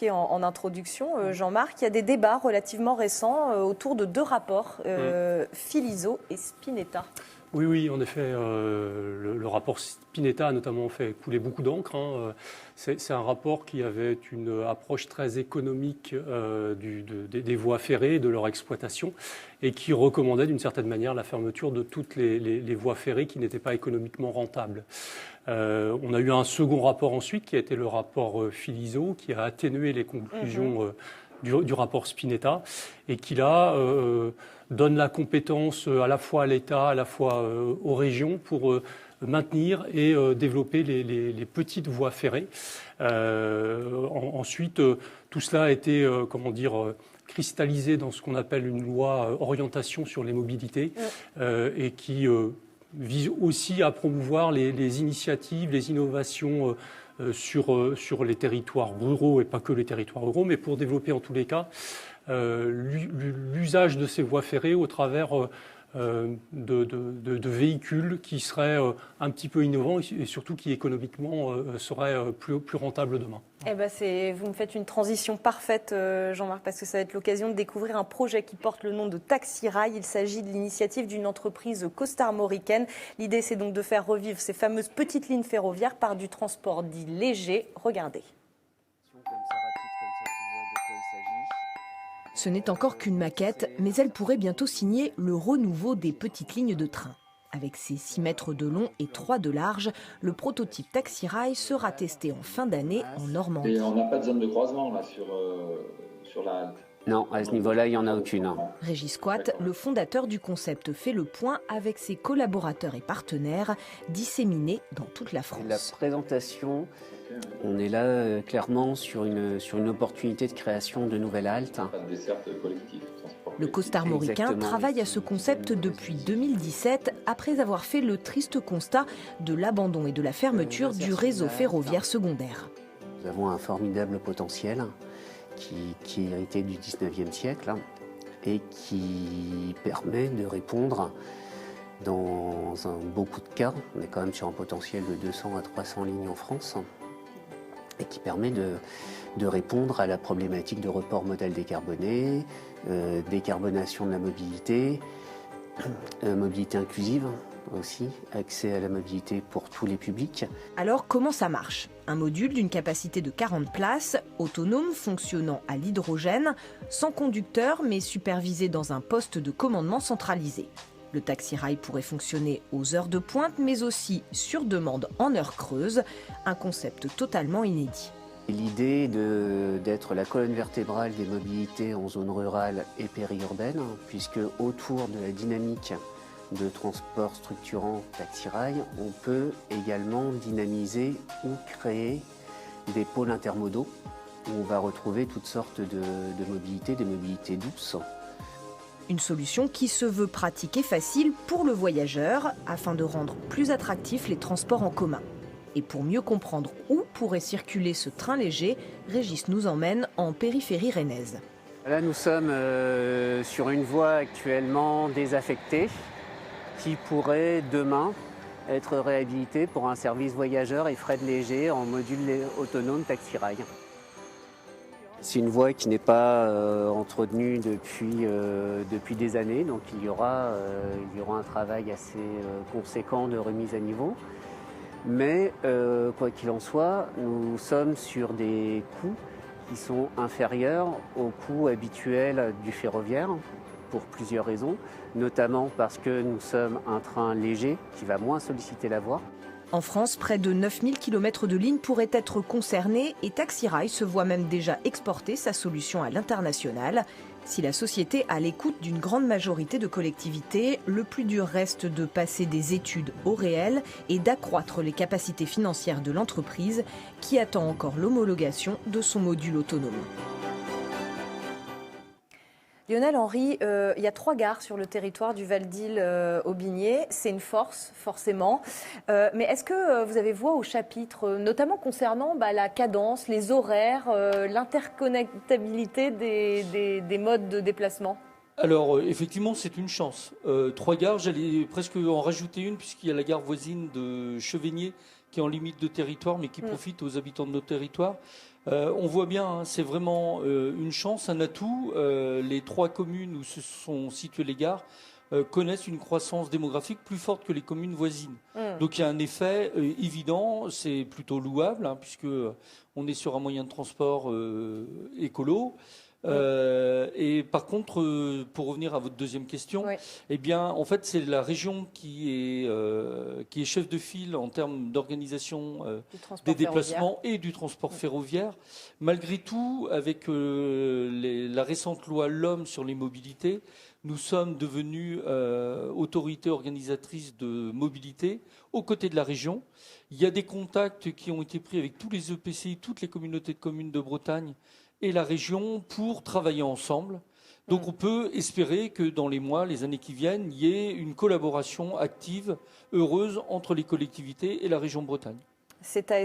En introduction, Jean-Marc, il y a des débats relativement récents autour de deux rapports, Philizot et Spinetta. Oui, en effet, le rapport Spinetta a notamment fait couler beaucoup d'encre. C'est un rapport qui avait une approche très économique des voies ferrées, de leur exploitation, et qui recommandait d'une certaine manière la fermeture de toutes les voies ferrées qui n'étaient pas économiquement rentables. On a eu un second rapport ensuite, qui a été le rapport Philizot, qui a atténué les conclusions du rapport Spinetta, et qui là donne la compétence à la fois à l'État, à la fois aux régions pour maintenir et développer les petites voies ferrées. Ensuite, tout cela a été, cristallisé dans ce qu'on appelle une loi orientation sur les mobilités et qui vise aussi à promouvoir les initiatives, les innovations sur les territoires ruraux et pas que les territoires ruraux, mais pour développer en tous les cas l'usage de ces voies ferrées au travers de véhicules qui seraient un petit peu innovants et surtout qui économiquement seraient plus rentables demain. Eh ben vous me faites une transition parfaite, Jean-Marc, parce que ça va être l'occasion de découvrir un projet qui porte le nom de Taxi Rail. Il s'agit de l'initiative d'une entreprise costarmoricaine. L'idée, c'est donc de faire revivre ces fameuses petites lignes ferroviaires par du transport dit léger. Regardez. Ce n'est encore qu'une maquette, mais elle pourrait bientôt signer le renouveau des petites lignes de train. Avec ses 6 mètres de long et 3 de large, le prototype Taxi Rail sera testé en fin d'année en Normandie. Et on n'a pas de zone de croisement là sur la halte. Non, à ce niveau-là, il n'y en a aucune. Régis Quat, le fondateur du concept, fait le point avec ses collaborateurs et partenaires disséminés dans toute la France. La présentation, on est là clairement sur une opportunité de création de nouvelles haltes. Le costarmoricain travaille à ce concept depuis 2017, après avoir fait le triste constat de l'abandon et de la fermeture du réseau ferroviaire secondaire. Nous avons un formidable potentiel qui est hérité du 19e siècle et qui permet de répondre dans beaucoup de cas. On est quand même sur un potentiel de 200 à 300 lignes en France et qui permet de répondre à la problématique de report modal décarboné, décarbonation de la mobilité, mobilité inclusive aussi, accès à la mobilité pour tous les publics. Alors comment ça marche ? Un module d'une capacité de 40 places, autonome, fonctionnant à l'hydrogène, sans conducteur mais supervisé dans un poste de commandement centralisé. Le Taxi Rail pourrait fonctionner aux heures de pointe mais aussi sur demande en heures creuses, un concept totalement inédit. L'idée d'être la colonne vertébrale des mobilités en zone rurale et périurbaine, puisque autour de la dynamique de transport structurant Taxi Rail, on peut également dynamiser ou créer des pôles intermodaux où on va retrouver toutes sortes de mobilités, des mobilités douces. Une solution qui se veut pratique et facile pour le voyageur afin de rendre plus attractifs les transports en commun. Et pour mieux comprendre où pourrait circuler ce train léger, Régis nous emmène en périphérie rennaise. Là, nous sommes sur une voie actuellement désaffectée qui pourrait demain être réhabilitée pour un service voyageurs et fret léger en module autonome Taxi Rail. C'est une voie qui n'est pas entretenue depuis des années, donc il y aura un travail assez conséquent de remise à niveau. Mais quoi qu'il en soit, nous sommes sur des coûts qui sont inférieurs aux coûts habituels du ferroviaire pour plusieurs raisons, notamment parce que nous sommes un train léger qui va moins solliciter la voie. En France, près de 9000 km de lignes pourraient être concernés et Taxi Rail se voit même déjà exporter sa solution à l'international. Si la société a l'écoute d'une grande majorité de collectivités, le plus dur reste de passer des études au réel et d'accroître les capacités financières de l'entreprise qui attend encore l'homologation de son module autonome. Lionel Henry, il y a 3 gares sur le territoire du Val-d'Île-Aubigné. C'est une force, forcément. Mais est-ce que vous avez voix au chapitre, notamment concernant la cadence, les horaires, l'interconnectabilité des modes de déplacement ? Alors, effectivement, c'est une chance. 3 gares, j'allais presque en rajouter une, puisqu'il y a la gare voisine de Chevigné, qui est en limite de territoire, mais qui profite aux habitants de notre territoire. On voit bien, hein, c'est vraiment une chance, un atout. Les 3 communes où se sont situées les gares connaissent une croissance démographique plus forte que les communes voisines. Donc il y a un effet évident, c'est plutôt louable, hein, puisque on est sur un moyen de transport écolo. Et par contre, pour revenir à votre deuxième question, eh bien, en fait, c'est la région qui est chef de file en termes d'organisation des déplacements et du transport ferroviaire. Malgré tout, avec la récente loi LOM sur les mobilités, nous sommes devenus autorité organisatrice de mobilité aux côtés de la région. Il y a des contacts qui ont été pris avec tous les EPCI, toutes les communautés de communes de Bretagne et la région pour travailler ensemble. Donc on peut espérer que dans les mois, les années qui viennent, il y ait une collaboration active, heureuse entre les collectivités et la région Bretagne. C'est à